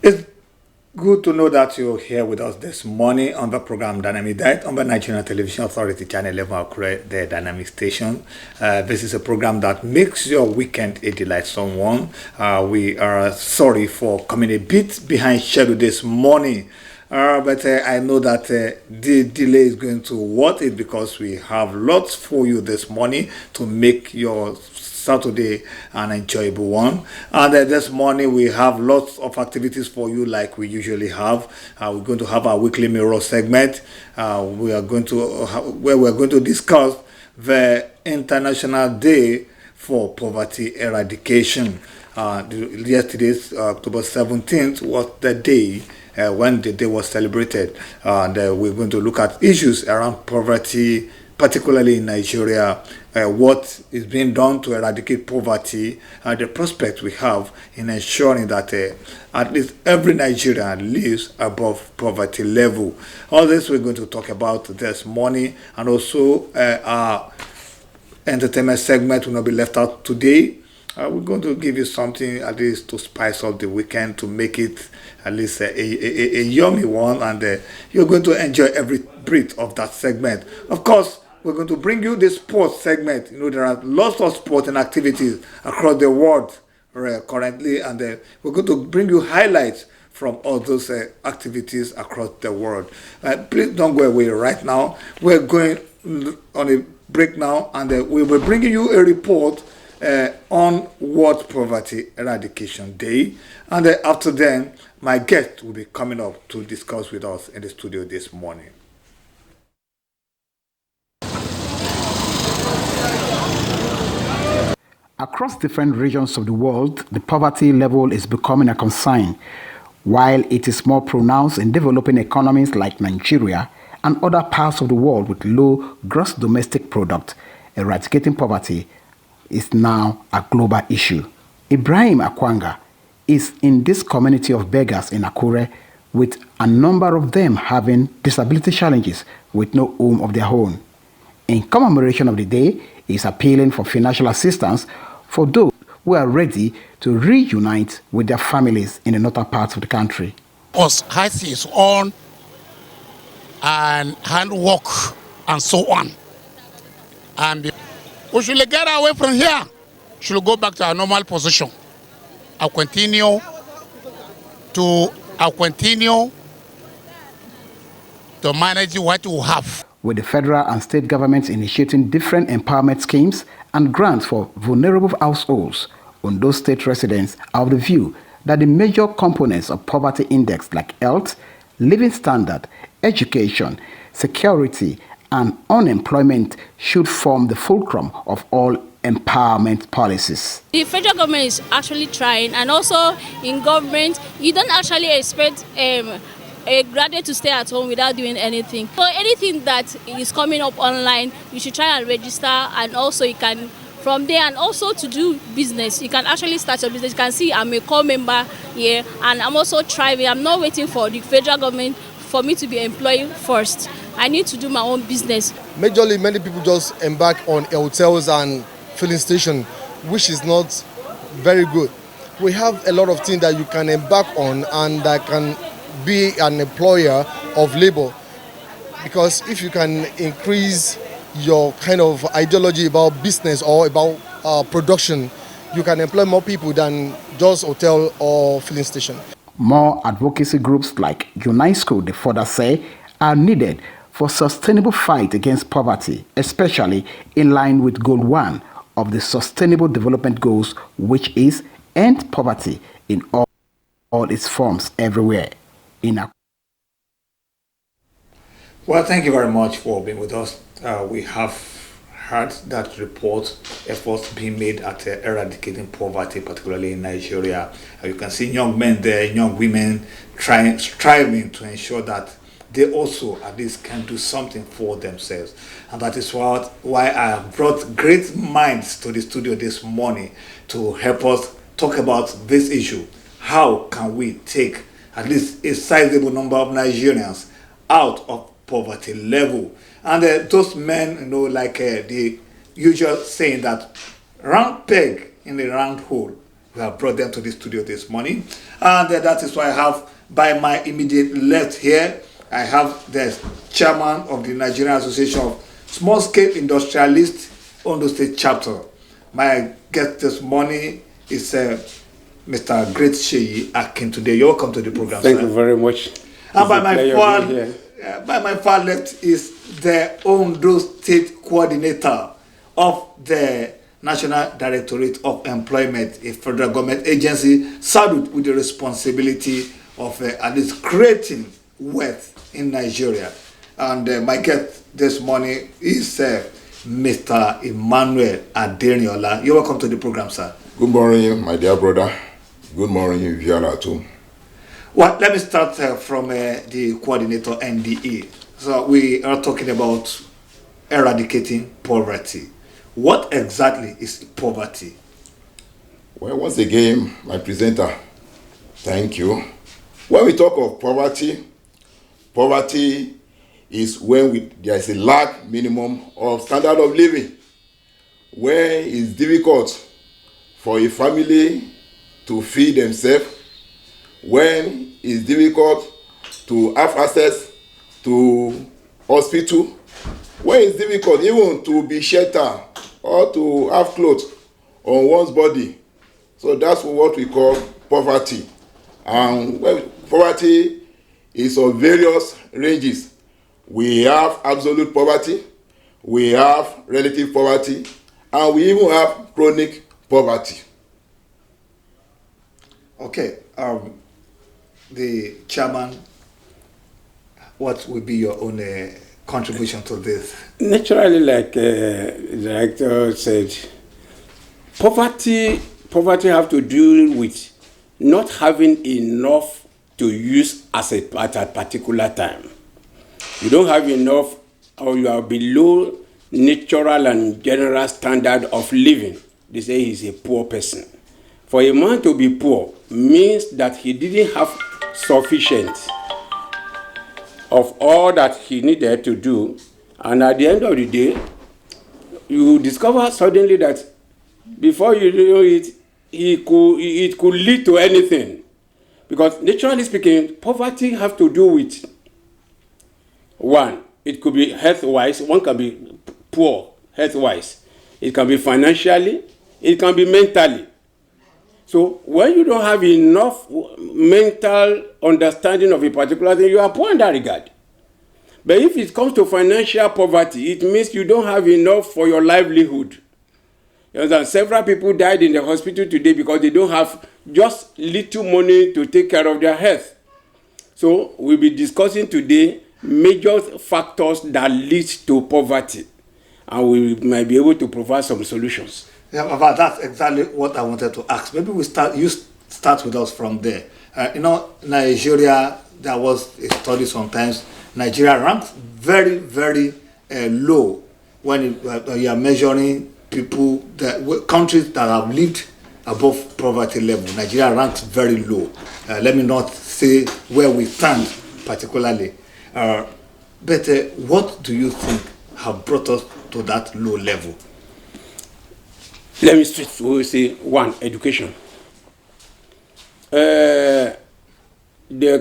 It's good to know that you're here with us this morning on the program Dynamic Diet on the Nigerian Television Authority Channel 11 Akure, the Dynamic Station. This is a program that makes your weekend a delightsome one. We are sorry for coming a bit behind schedule this morning. But I know that the delay is going to worth it because we have lots for you this morning to make your Saturday an enjoyable one. And this morning we have lots of activities for you like we usually have. We're going to have our weekly mirror segment. We are going to where we're going to discuss the International Day for Poverty Eradication. Yesterday's October 17th was the day when the day was celebrated. And we're going to look at issues around poverty, particularly in Nigeria, what is being done to eradicate poverty, and the prospect we have in ensuring that at least every Nigerian lives above poverty level. All this we're going to talk about this morning, and also our entertainment segment will not be left out today. We're going to give you something at least to spice up the weekend, to make it at least a yummy one, and you're going to enjoy every bit of that segment. Of course, we're going to bring you the sports segment. You know, there are lots of sporting activities across the world currently, and we're going to bring you highlights from all those activities across the world. Please don't go away right now. We're going on a break now, and we will bring you a report on World Poverty Eradication Day. And after then, my guest will be coming up to discuss with us in the studio this morning. Across different regions of the world, the poverty level is becoming a concern. While it is more pronounced in developing economies like Nigeria and other parts of the world with low gross domestic product, eradicating poverty is now a global issue. Ibrahim Akwanga is in this community of beggars in Akure, with a number of them having disability challenges with no home of their own. In commemoration of the day, he is appealing for financial assistance for those who are ready to reunite with their families in the northern parts of the country. Us has his own and handwork and so on. And we should get away from here. Should go back to our normal position. I'll continue to manage what we have. With the federal and state governments initiating different empowerment schemes and grants for vulnerable households, Ondo State residents are of the view that the major components of poverty index like health, living standard, education, security, and unemployment should form the fulcrum of all empowerment policies. The federal government is actually trying, and also in government, you don't actually expect a graduate to stay at home without doing anything. So anything that is coming up online, you should try and register, and also you can from there, and also to do business. You can actually start your business. You can see I'm a core member here, and I'm also thriving. I'm not waiting for the federal government for me to be employed first. I need to do my own business. Majorly, many people just embark on hotels and filling station, which is not very good. We have a lot of things that you can embark on and that can be an employer of labor, because if you can increase your kind of ideology about business or about production, you can employ more people than just hotel or filling station. More advocacy groups like UNESCO, they further say, are needed for sustainable fight against poverty, especially in line with Goal 1 of the Sustainable Development Goals, which is end poverty in all its forms everywhere. Well, thank you very much for being with us. We have heard that report, efforts being made at eradicating poverty, particularly in Nigeria. You can see young men there, young women striving to ensure that they also at least can do something for themselves. And that is why I have brought great minds to the studio this morning to help us talk about this issue. How can we take at least a sizable number of Nigerians out of poverty level? And those men, like the usual saying that round peg in the round hole We have brought them to the studio this morning. And that is why I have, by my immediate left here, I have the chairman of the Nigerian Association of Small-Scale Industrialists, Ondo State Chapter. My guest this morning is Mr. Great Sheyi Akintunde. You're welcome to the program, Thank sir. you very much. And by my far left is the Ondo State Coordinator of the National Directorate of Employment, a federal government agency saddled with the responsibility of at least creating wealth in Nigeria. And my guest this morning is Mr. Emmanuel Adeniola. You're welcome to the program, sir. Good morning, my dear brother. Good morning, if you are at home. Well, let me start from the coordinator NDA. So we are talking about eradicating poverty. What exactly is poverty? Well, once again, my presenter, thank you. When we talk of poverty, poverty is when there is a lack minimum of standard of living, where it's difficult for a family to feed themselves, when it's difficult to have access to hospital, when it's difficult even to be sheltered or to have clothes on one's body. So that's what we call poverty. And poverty is of various ranges. We have absolute poverty, we have relative poverty, and we even have chronic poverty. Okay, the chairman, what will be your own contribution to this? Naturally, like the director said, poverty have to do with not having enough to use at a particular time. You don't have enough, or you are below natural and general standard of living. They say he's a poor person. For a man to be poor means that he didn't have sufficient of all that he needed to do, and at the end of the day, you discover suddenly that before you know it, it could lead to anything. Because naturally speaking, poverty has to do with, one, it could be health-wise. One can be poor health-wise. It can be financially. It can be mentally. So when you don't have enough mental understanding of a particular thing, you are poor in that regard. But if it comes to financial poverty, it means you don't have enough for your livelihood. You understand? Several people died in the hospital today because they don't have just little money to take care of their health. So we'll be discussing today major factors that lead to poverty, and we might be able to provide some solutions. Yeah, but that's exactly what I wanted to ask. Maybe you start with us from there. Nigeria, there was a study sometimes, Nigeria ranks very, very low when you are measuring people, countries that have lived above poverty level. Nigeria ranks very low. Let me not say where we stand particularly. But what do you think have brought us to that low level? Let me say one, education. The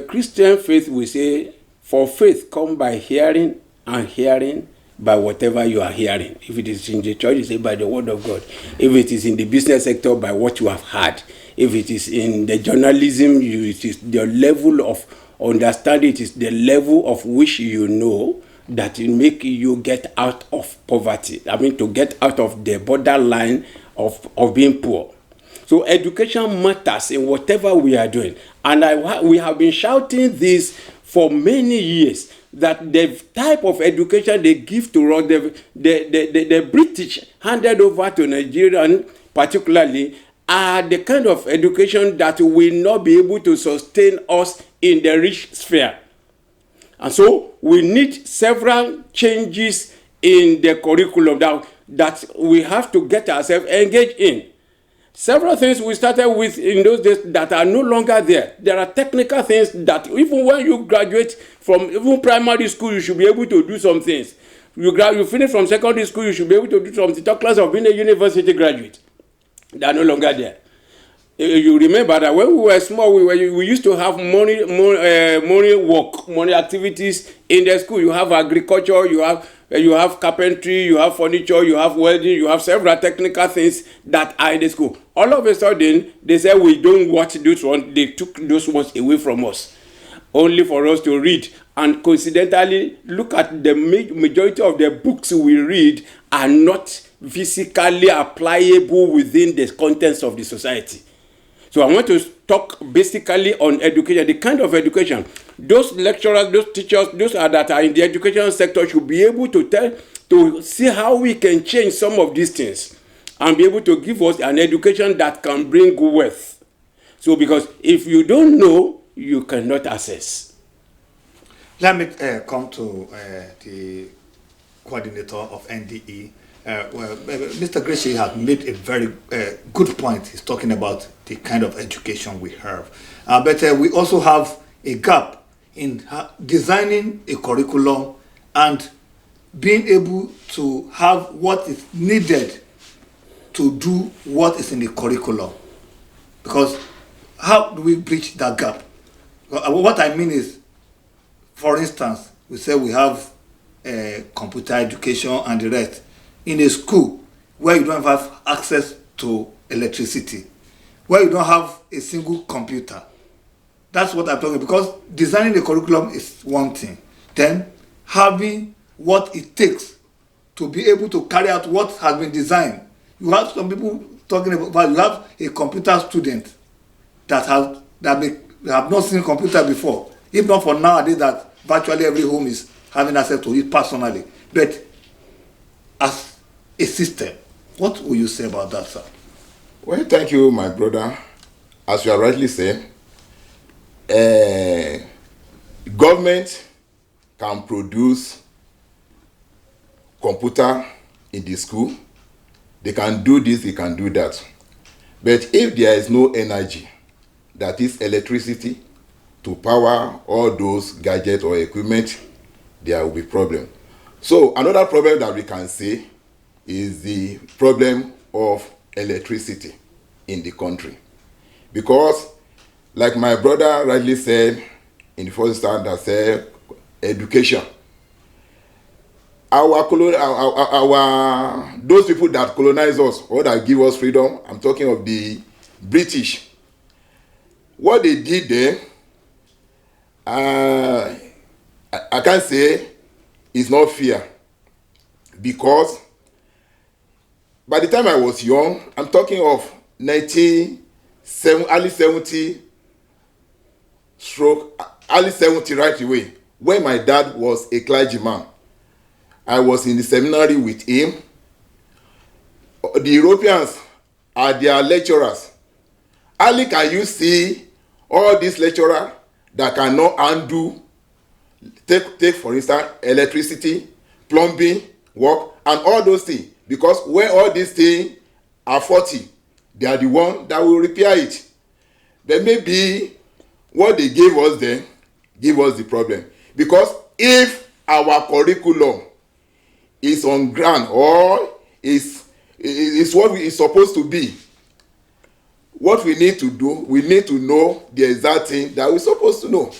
Christian faith will say, for faith come by hearing, and hearing by whatever you are hearing. If it is in the church, you say by the word of God. If it is in the business sector, by what you have heard. If it is in the journalism, it is the level of understanding, it is the level of which you know that will make you get out of poverty. I mean, to get out of the borderline of being poor. So education matters in whatever we are doing. And we have been shouting this for many years, that the type of education they give to us, the British handed over to Nigerian particularly, are the kind of education that will not be able to sustain us in the rich sphere. And so we need several changes in the curriculum that we have to get ourselves engaged in. Several things we started with in those days that are no longer there. There are technical things that even when you graduate from even primary school, you should be able to do some things. You finish from secondary school, you should be able to do something. Third class of being a university graduate. They are no longer there. You remember that when we were small, we used to have money work, money activities in the school. You have agriculture, you have carpentry, you have furniture, you have welding, you have several technical things that are in the school. All of a sudden, they said we don't watch those ones. They took those ones away from us, only for us to read. And coincidentally, look at the majority of the books we read are not physically applicable within the contents of the society. So I want to talk basically on education, the kind of education. Those lecturers, those teachers, those that are in the education sector should be able to see how we can change some of these things and be able to give us an education that can bring wealth. So because if you don't know, you cannot access. Let me come to the coordinator of NDE. Mr. Gracie has made a very good point. He's talking about the kind of education we have. But we also have a gap in designing a curriculum and being able to have what is needed to do what is in the curriculum. Because how do we bridge that gap? What I mean is, for instance, we say we have computer education and the rest. In a school where you don't have access to electricity, where you don't have a single computer. That's what I'm talking about. Because designing the curriculum is one thing. Then having what it takes to be able to carry out what has been designed. You have some people talking about, you have a computer student that have not seen a computer before. If not for nowadays that virtually every home is having access to it personally. But as a system, what will you say about that, sir? Well, thank you, my brother. As you are rightly saying, government can produce computer in the school. They can do this, they can do that. But if there is no energy, that is electricity, to power all those gadgets or equipment, there will be problem. So another problem that we can see is the problem of electricity in the country. Because, like my brother rightly said in the first stand that said education, those people that colonize us or that give us freedom, I'm talking of the British, what they did there, I can't say it's not fair, because by the time I was young, I'm talking of early 70 right away, when my dad was a clergyman. I was in the seminary with him. The Europeans are their lecturers. Early can you see all these lecturers that cannot undo, take for instance, electricity, plumbing, work, and all those things. Because when all these things are faulty, they are the one that will repair it. But maybe what they gave us then gave us the problem. Because if our curriculum is on ground or is what it is supposed to be, what we need to do, we need to know the exact thing that we're supposed to know.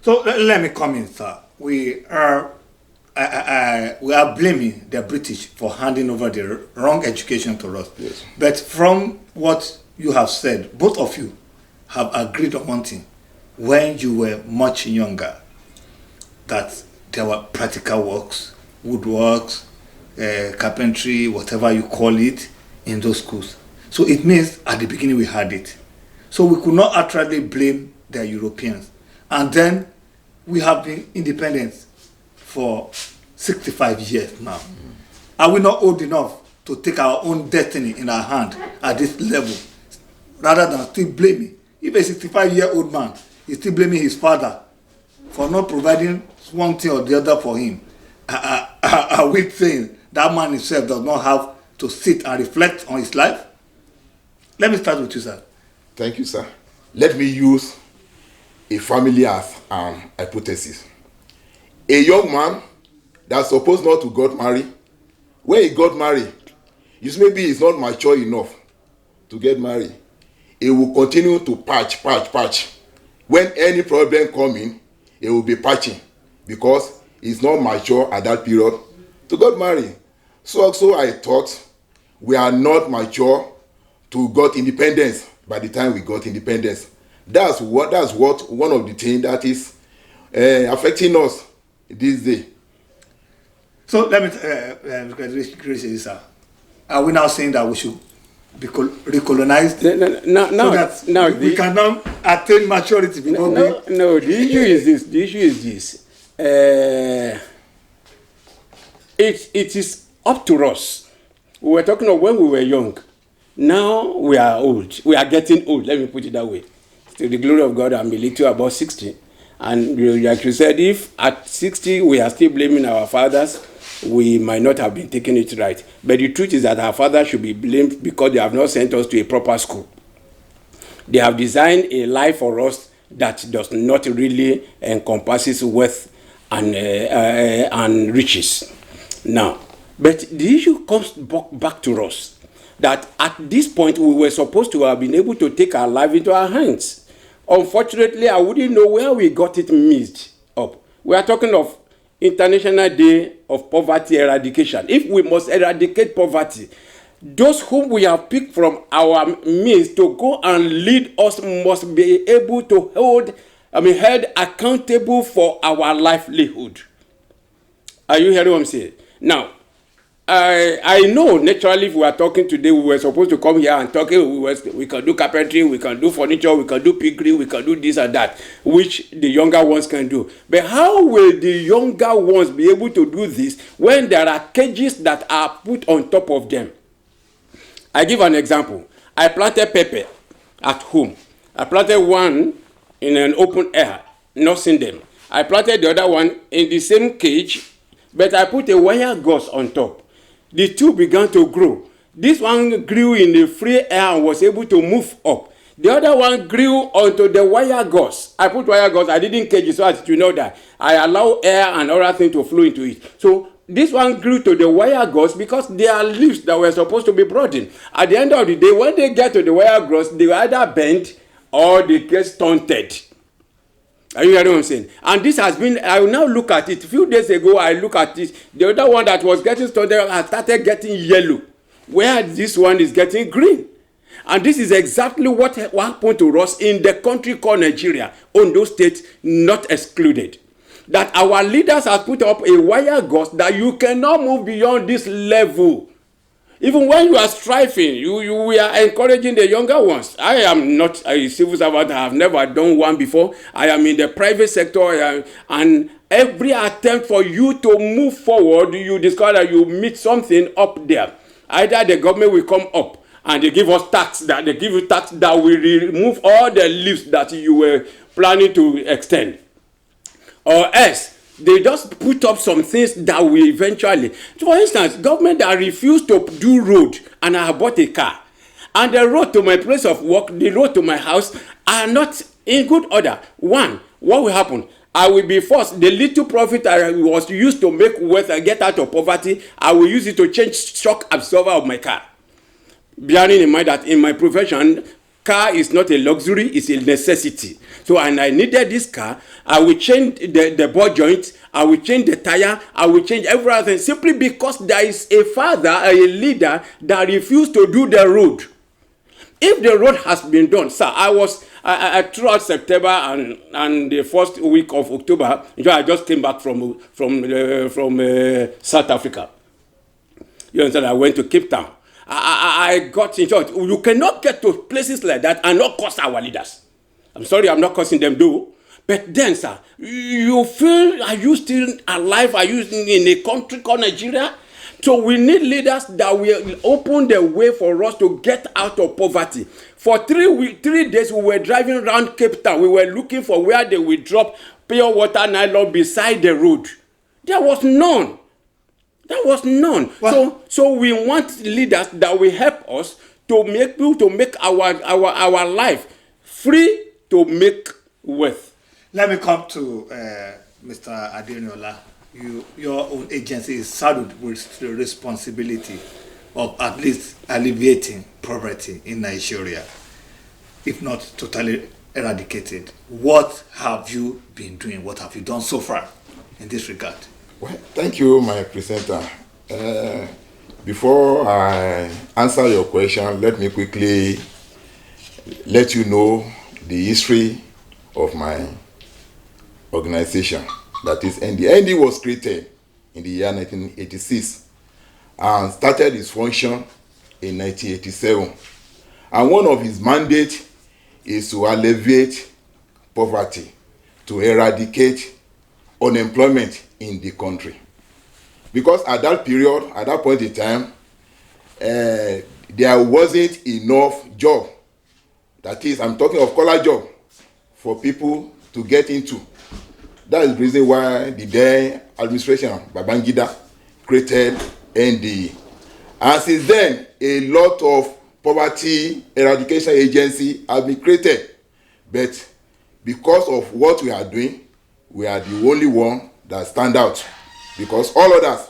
So let me come in, sir. We are blaming the British for handing over the wrong education to us. Yes. But from what you have said, both of you have agreed on one thing. When you were much younger, that there were practical works, woodworks, carpentry, whatever you call it, in those schools. So it means at the beginning we had it. So we could not actually blame the Europeans. And then we have been independent for 65 years now. Are we not old enough to take our own destiny in our hand at this level, rather than still blaming? If a 65-year-old man is still blaming his father for not providing one thing or the other for him, are we saying that man himself does not have to sit and reflect on his life? Let me start with you, sir. Thank you, sir. Let me use a family as an hypothesis. A young man that's supposed not to got married, when he got married, maybe he's not mature enough to get married, he will continue to patch. When any problem coming, he will be patching because he's not mature at that period to get married. So I thought we are not mature to got independence by the time we got independence. That's what one of the things that is affecting us this day. So let me, Chris, sir, are we now saying that we should be recolonized so that we can now attain maturity? No, the issue is this. It is up to us. We were talking of when we were young. Now we are old. We are getting old. Let me put it that way. To the glory of God, I'm a little about 60. And like you said, if at 60 we are still blaming our fathers, we might not have been taking it right. But the truth is that our fathers should be blamed because they have not sent us to a proper school. They have designed a life for us that does not really encompasses wealth and riches. Now, but the issue comes back to us that at this point we were supposed to have been able to take our life into our hands. Unfortunately, I wouldn't know where we got it mixed up. We are talking of International Day of Poverty Eradication. If we must eradicate poverty, those whom we have picked from our midst to go and lead us must be able to held accountable for our livelihood. Are you hearing what I'm saying? Now, I know naturally if we are talking today, we were supposed to come here and talk. We can do carpentry, we can do furniture, we can do piggery, we can do this and that, which the younger ones can do. But how will the younger ones be able to do this when there are cages that are put on top of them? I give an example. I planted pepper at home. I planted one in an open air, not seeing them. I planted the other one in the same cage, but I put a wire gauze on top. The two began to grow. This one grew in the free air and was able to move up. The other one grew onto the wire gauze. I put wire gauze. I didn't cage it so that you know that I allow air and other things to flow into it. So this one grew to the wire gauze because there are leaves that were supposed to be broadened. At the end of the day, when they get to the wire gauze, they either bend or they get stunted. Are you hearing what I'm saying? And this has been, I will now look at it. A few days ago, I look at this. The other one that was getting stunted has started getting yellow, where this one is getting green. And this is exactly what happened to us in the country called Nigeria, Ondo State not excluded. That our leaders have put up a wire gauze that you cannot move beyond this level. Even when you are striving, we are encouraging the younger ones. I am not a civil servant. I have never done one before. I am in the private sector, and every attempt for you to move forward, you discover that you meet something up there. Either the government will come up and they give us tax, that they give you tax that will remove all the leaves that you were planning to extend, or else they just put up some things that will eventually. For instance, government that refused to do road, and I bought a car, and the road to my place of work, the road to my house are not in good order. One, what will happen? I will be forced. The little profit I was used to make wealth and get out of poverty, I will use it to change shock absorber of my car. Bearing in mind that in my profession, car is not a luxury, it's a necessity. So, and I needed this car. I will change the ball joint, I will change the tire, I will change everything simply because there is a father, a leader that refused to do the road. If the road has been done, sir, I throughout September and the first week of October, I just came back from South Africa. You understand? I went to Cape Town. I got in short. You cannot get to places like that and not curse our leaders. I'm sorry, I'm not cursing them though. But then, sir, you feel, are you still alive? Are you in a country called Nigeria? So we need leaders that will open the way for us to get out of poverty. For 3 days, we were driving around Cape Town. We were looking for where they will drop pure water nylon beside the road. There was none. There was none. Well, so we want leaders that will help us to make our life free to make wealth. Let me come to Mr. Adeniola. Your own agency is saddled with the responsibility of at least alleviating poverty in Nigeria, if not totally eradicated? What have you been doing? What have you done so far in this regard? Well, thank you, my presenter. Before I answer your question, let me quickly let you know the history of my organization. That is ND. ND was created in the year 1986 and started its function in 1987. And one of his mandates is to alleviate poverty, to eradicate unemployment in the country. Because at that period, at that point in time, there wasn't enough job. That is, I'm talking of collar job for people to get into. That is the reason why the then administration, Babangida, created NDE. And since then, a lot of poverty eradication agency have been created. But because of what we are doing, we are the only one that stand out. Because all others,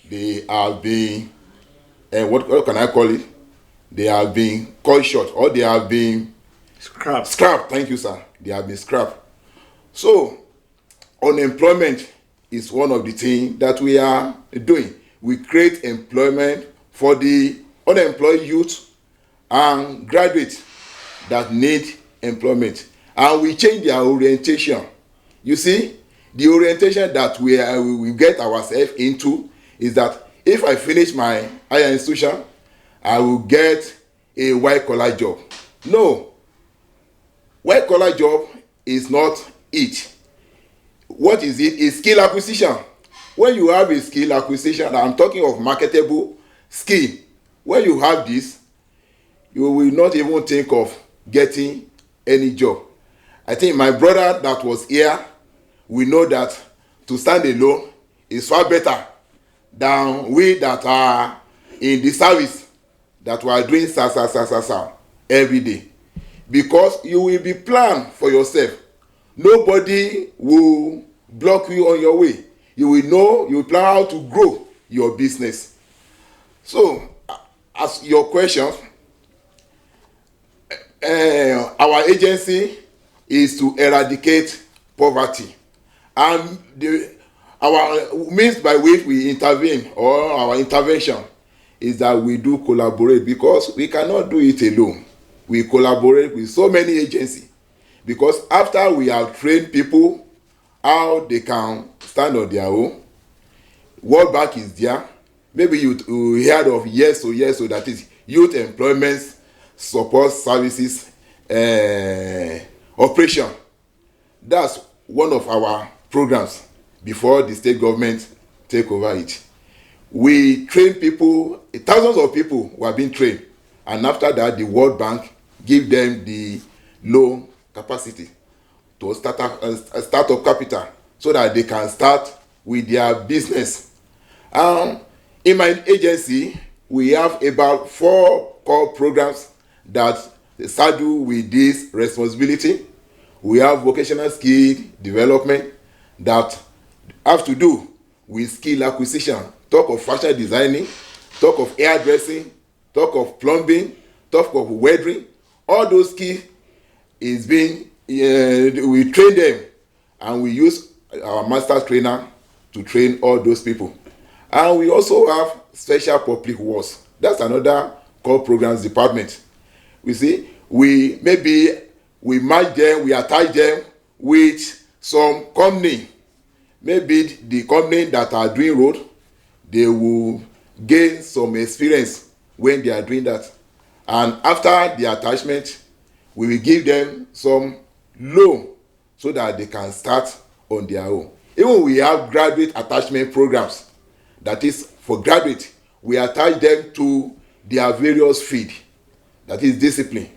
they have been, what can I call it? They have been cut short, or they have been scrapped. Thank you, sir. They have been scrapped. So, unemployment is one of the things that we are doing. We create employment for the unemployed youth and graduates that need employment. And we change their orientation. You see, the orientation that we get ourselves into is that if I finish my higher institution, I will get a white-collar job. No. White-collar job is not it. What is it? It's skill acquisition. When you have a skill acquisition, I'm talking of marketable skill. When you have this, you will not even think of getting any job. I think my brother that was here, we know that to stand alone is far better than we that are in the service that we are doing every day. Because you will be planned for yourself. Nobody will block you on your way. You will know, you will plan how to grow your business. So, as your question, our agency is to eradicate poverty. And our means by which we intervene, or our intervention, is that we do collaborate, because we cannot do it alone. We collaborate with so many agencies, because after we have trained people how they can stand on their own, World Bank is there. Maybe you heard of so that is Youth Employment Support Services Operation. That's one of our programs before the state government take over it. We train people, thousands of people who have been trained, and after that the World Bank give them the loan capacity to start up capital, so that they can start with their business. In my agency, we have about 4 core programs that saddle with this responsibility. We have vocational skill development that have to do with skill acquisition. Talk of fashion designing, talk of hairdressing, talk of plumbing, talk of welding. All those skills is being, we train them, and we use our master trainer to train all those people. And we also have special public works. That's another core programs department. We see, we match them, we attach them with some company. Maybe the company that are doing road, they will gain some experience when they are doing that. And after the attachment, we will give them some loan so that they can start on their own. Even we have graduate attachment programs. That is, for graduate, we attach them to their various field. That is discipline.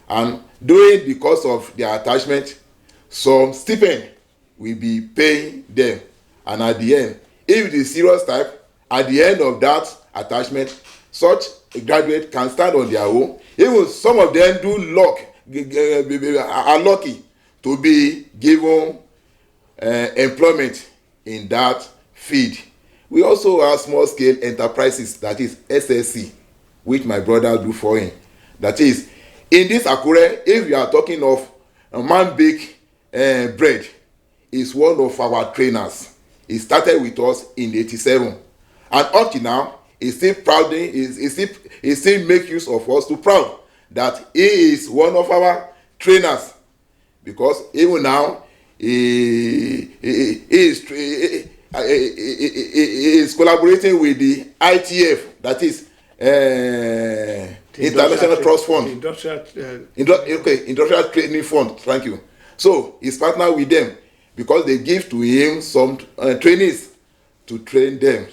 And during the course of their attachment, some stipend will be paying them. And at the end, if it is serious type, at the end of that attachment, such a graduate can stand on their own. Even some of them are lucky to be given employment in that field. We also have small scale enterprises, that is SSC, which my brother do for him. That is, in this Akure, if you are talking of a man bake bread, is one of our trainers. He started with us in 87, and up to now, he still proudly, he still make use of us to proud that he is one of our trainers, because even now he is collaborating with the ITF, that is International Trust Fund, Industrial Training Fund. Thank you. So he's partnered with them because they give to him some trainees to train them.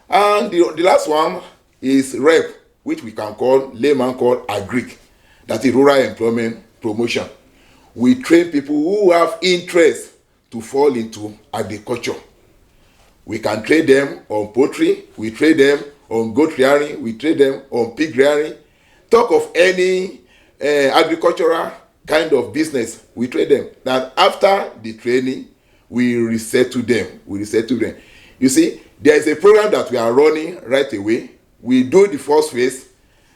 And the last one is REP, which we can call, layman called Agric, that is Rural Employment Promotion. We train people who have interest to fall into agriculture. We can train them on poultry, we train them on goat rearing, we train them on pig rearing. Talk of any agricultural kind of business, we train them. That after the training, we resettle them. You see, there is a program that we are running right away. We do the first phase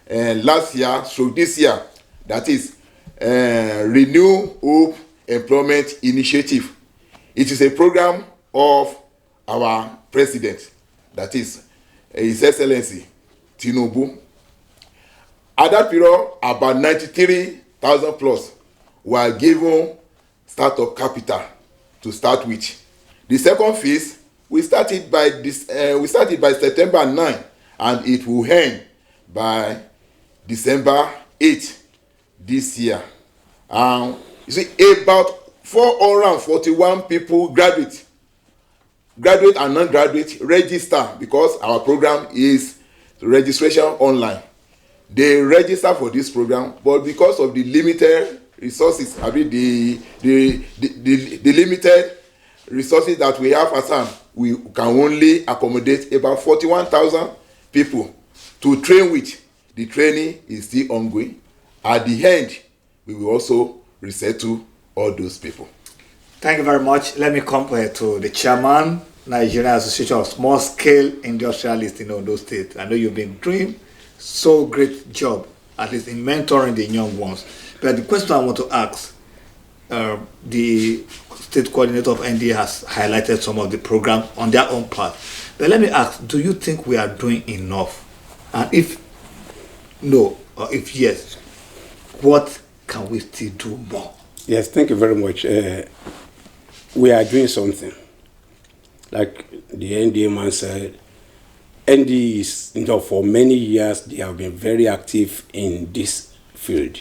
last year, so this year, that is Renew Hope Employment Initiative. It is a program of our president, that is His Excellency Tinubu. At that period, about 93,000 plus were given startup capital to start with. The second phase, we started by September 9, and it will end by December 8 this year. You see, about 441 people graduate and non-graduate register, because our program is registration online. They register for this program, but because of the limited resources, the limited resources that we have at hand, we can only accommodate about 41,000 people to train with. The training is still ongoing. At the end, we will also resettle all those people. Thank you very much. Let me come to the chairman, Nigerian Association of Small Scale Industrialists in Ondo State. I know you've been doing so great job, at least in mentoring the young ones. But the question I want to ask, the state coordinator of NDA has highlighted some of the programs on their own part. But let me ask, do you think we are doing enough? And if no, or if yes, what can we still do more? Yes, thank you very much. We are doing something. Like the NDA man said, NDA is, for many years, they have been very active in this field.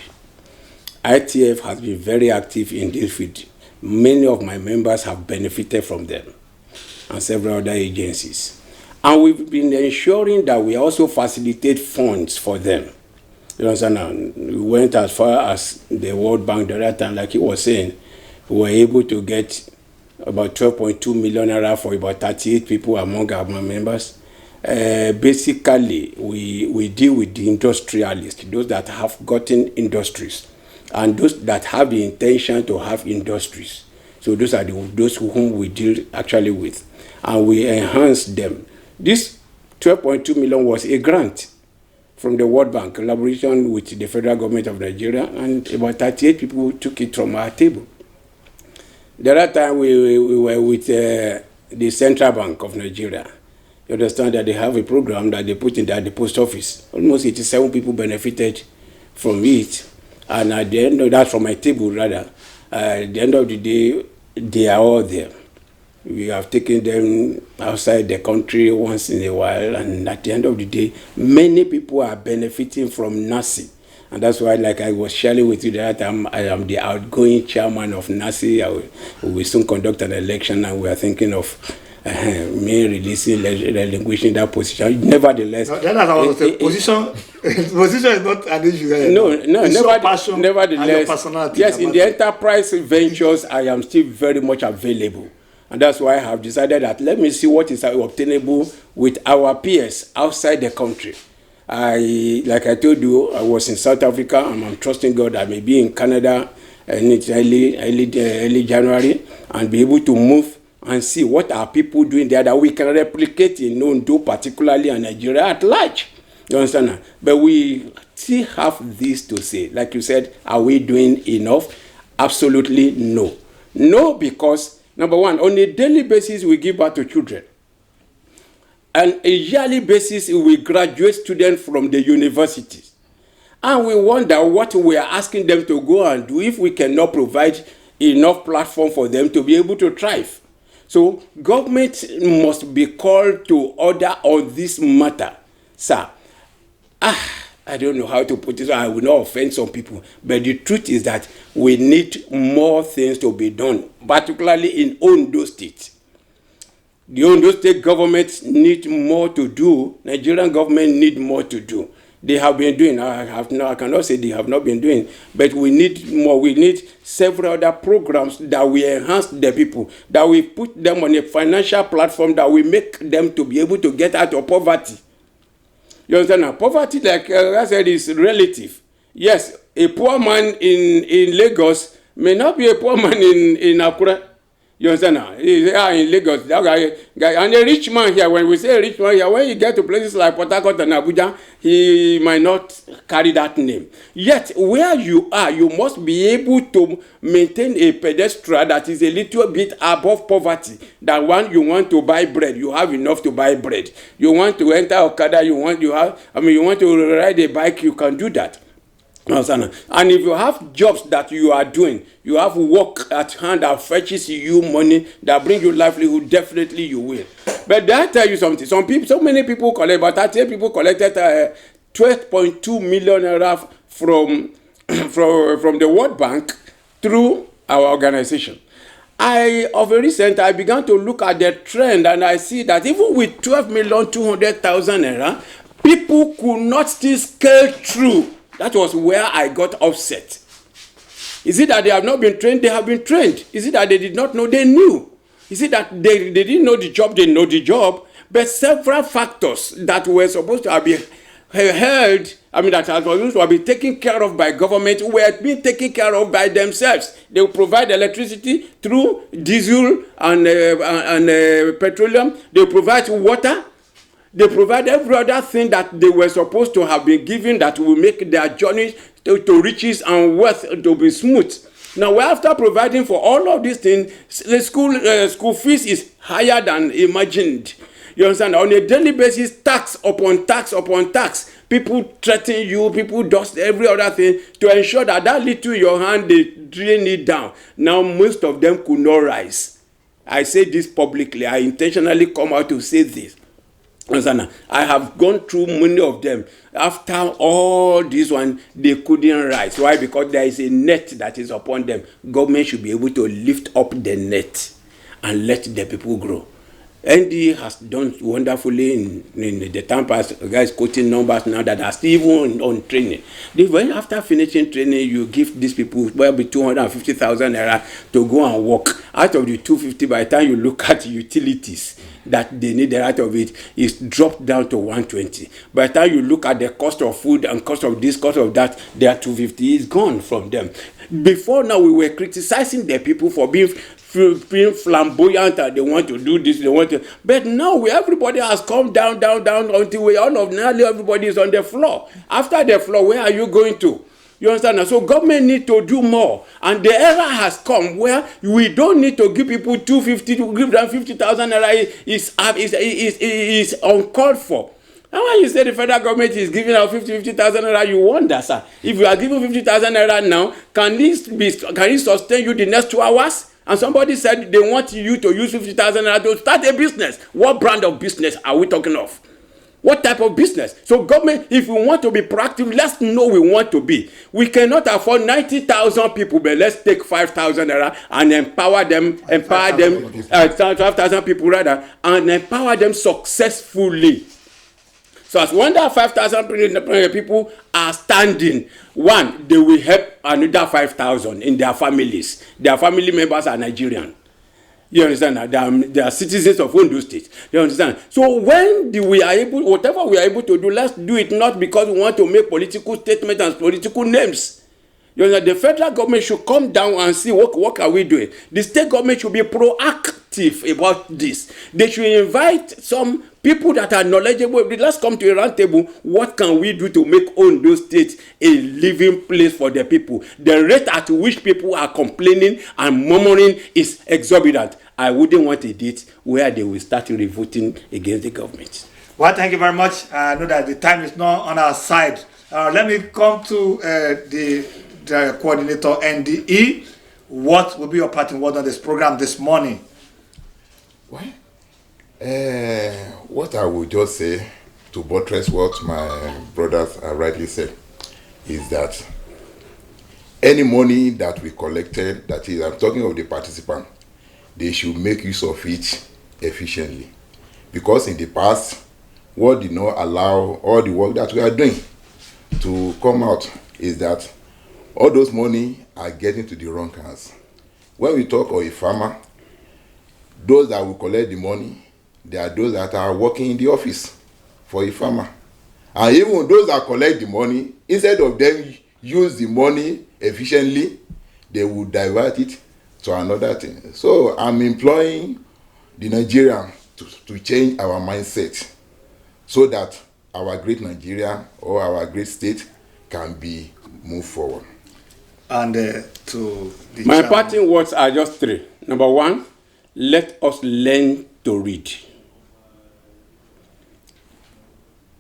ITF has been very active in this field. Many of my members have benefited from them, and several other agencies. And we've been ensuring that we also facilitate funds for them. You understand? We went as far as the World Bank the other time, like he was saying. We were able to get about 12.2 million naira for about 38 people among our members. Basically, we deal with the industrialists, those that have gotten industries, and those that have the intention to have industries. So those are those whom we deal actually with, and we enhance them. This 12.2 million was a grant from the World Bank, collaboration with the federal government of Nigeria, and about 38 people took it from our table. The other time we were with the Central Bank of Nigeria. You understand that they have a program that they put in the post office. Almost 87 people benefited from it. And at the end of that, from my table rather, at the end of the day, they are all there. We have taken them outside the country once in a while, and at the end of the day, many people are benefiting from NASI. And that's why, like I was sharing with you that I am the outgoing chairman of NASI. We will soon conduct an election, and we are thinking of me relinquishing that position. Nevertheless, position is not an issue. No, it's nevertheless, passion and yes, in the enterprise ventures, I am still very much available. And that's why I have decided that let me see what is obtainable with our peers outside the country. Like I told you, I was in South Africa, and I'm trusting God I may be in Canada in early January and be able to move and see what are people doing there that we can replicate in Ondo, particularly, and Nigeria at large. You understand? But we still have this to say. Like you said, are we doing enough? Absolutely no. No, because, number one, on a daily basis, we give birth to children. On a yearly basis, we graduate students from the universities. And we wonder what we are asking them to go and do if we cannot provide enough platform for them to be able to thrive. So government must be called to order on this matter. Sir, I don't know how to put it, I will not offend some people, but the truth is that we need more things to be done, particularly in Ondo State. The Ondo State government need more to do. Nigerian government need more to do. They have been doing, I cannot say they have not been doing, but we need more. We need several other programs that will enhance the people, that will put them on a financial platform that will make them to be able to get out of poverty. You understand now? Poverty, like I said, is relative. Yes, a poor man in Lagos may not be a poor man in Akure. You understand now? In Lagos, that guy, and a rich man here, when we say a rich man here, when you get to places like Port Harcourt and Abuja, he might not carry that name. Yet, where you are, you must be able to maintain a pedestal that is a little bit above poverty. That one, you want to buy bread, you have enough to buy bread. You want to enter Okada, you want to ride a bike, you can do that. And if you have jobs that you are doing, you have work at hand that fetches you money, that brings you livelihood, definitely you will. But did I tell you something? So many people collect, but 38 people collected 12.2 million naira from the World Bank through our organization. Of a recent, I began to look at the trend, and I see that even with 12,200,000 naira, people could not still scale through. That was where I got upset. Is it that they have not been trained? They have been trained. Is it that they did not know? They knew. Is it that they didn't know the job? They know the job. But several factors that were supposed to have been held, that was supposed to have been taken care of by government, were being taken care of by themselves. They will provide electricity through diesel and petroleum. They will provide water. They provide every other thing that they were supposed to have been given that will make their journey to riches and wealth to be smooth. Now, after providing for all of these things, the school fees is higher than imagined. You understand? On a daily basis, tax upon tax upon tax. People threaten you, people dust every other thing to ensure that little in your hand, they drain it down. Now, most of them could not rise. I say this publicly. I intentionally come out to say this. I have gone through many of them. After all this one, they couldn't rise. Why? Because there is a net that is upon them. Government should be able to lift up the net and let the people grow. ND has done wonderfully in the time past. Guys quoting numbers now that are still even on training. When after finishing training, you give these people probably 250,000 naira to go and work. Out of the 250, by the time you look at utilities that they need out of it, is dropped down to 120. By the time you look at the cost of food and cost of this, cost of that, their 250 is gone from them. Before now, we were criticizing the people for being flamboyant and they want to do this, they want to. But now everybody has come down until nearly everybody is on the floor. After the floor, where are you going to? You understand? So government need to do more, and the era has come where we don't need to give people 250 to give them 50,000 naira is uncalled for. And when you say the federal government is giving out 50,000 naira, you wonder, sir. If you are giving 50,000 naira now, can it sustain you the next 2 hours? And somebody said they want you to use 50,000 naira to start a business. What brand of business are we talking of? What type of business? So government, if we want to be proactive, let's know we want to be. We cannot afford 90,000 people, but let's take 5,000 naira and empower them, 12,000 people rather, and empower them successfully. So as one that 5,000 people are standing, one, they will help another 5,000 in their families. Their family members are Nigerian. You understand? They are citizens of Ondo State. You understand? So when we are able, whatever we are able to do, let's do it not because we want to make political statements and political names. You know, the federal government should come down and see what are we doing. The state government should be proactive. sensitive about this. They should invite some people that are knowledgeable. Let's come to a round table. What can we do to make Ondo State a living place for the people? The rate at which people are complaining and murmuring is exorbitant. I wouldn't want a date where they will start revolting against the government. Well, thank you very much. I know that the time is not on our side. Let me come to the coordinator, NDE. What will be your parting word on this program this morning? Well, what I would just say to buttress what my brothers have rightly said is that any money that we collected, that is, I'm talking of the participant, they should make use of it efficiently. Because in the past, what did not allow all the work that we are doing to come out is that all those money are getting to the wrong hands. When we talk of a farmer, those that will collect the money, they are those that are working in the office for a farmer. And even those that collect the money, instead of them use the money efficiently, they will divert it to another thing. So I'm employing the Nigerian to change our mindset so that our great Nigeria or our great state can be moved forward. And to the my parting words are just three. Number one, let us learn to read.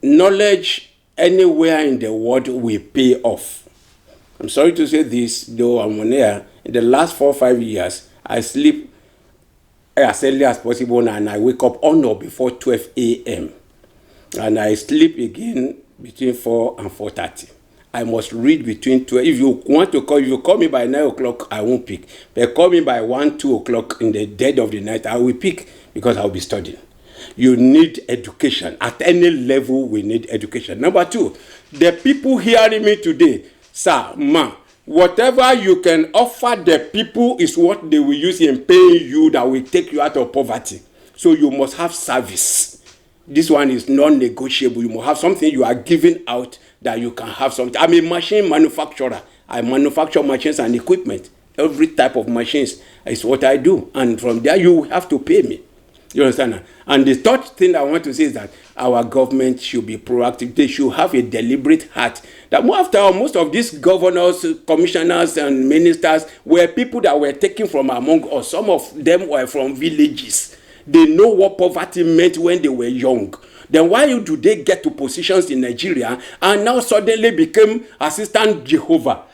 Knowledge anywhere in the world will pay off. I'm sorry to say this, though I'm on air. In the last 4 or 5 years, I sleep as early as possible and I wake up on or before 12 a.m. And I sleep again between 4 and 4:30. I must read between 12. If you want to call, if you call me by 9 o'clock, I won't pick. But call me by 1, 2 o'clock in the dead of the night, I will pick because I'll be studying. You need education. At any level, we need education. Number two, the people hearing me today, sir, ma, whatever you can offer the people is what they will use in paying you that will take you out of poverty. So you must have service. This one is non-negotiable. You must have something you are giving out that you can have something. I'm a machine manufacturer. I manufacture machines and equipment. Every type of machines is what I do. And from there, you have to pay me. You understand? And the third thing I want to say is that our government should be proactive. They should have a deliberate heart. That after all, most of these governors, commissioners, and ministers were people that were taken from among us. Some of them were from villages. They know what poverty meant when they were young. Then why do they get to positions in Nigeria and now suddenly become assistant Jehovah?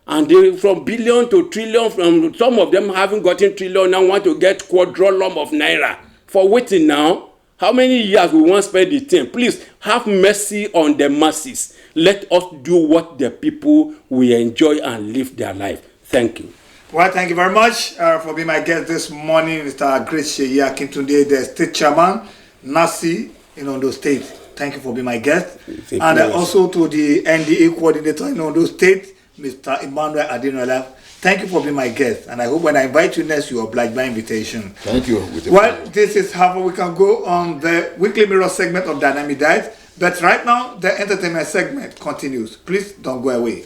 And they from billion to trillion, from some of them haven't gotten trillion, now want to get quadrillion of naira. For waiting now, how many years we won't spend the thing? Please have mercy on the masses. Let us do what the people will enjoy and live their life. Thank you. Well, thank you very much for being my guest this morning, Mr. Nta Akure, the State Chairman, NASI in Ondo State. Thank you for being my guest. And also to the NDA Coordinator in Ondo State, Mr. Emmanuel Adenola. Thank you for being my guest. And I hope when I invite you next, you oblige my invitation. Thank you. Well, this is how we can go on the Weekly Mirror segment of Dynamic Diet. But right now, the entertainment segment continues. Please don't go away.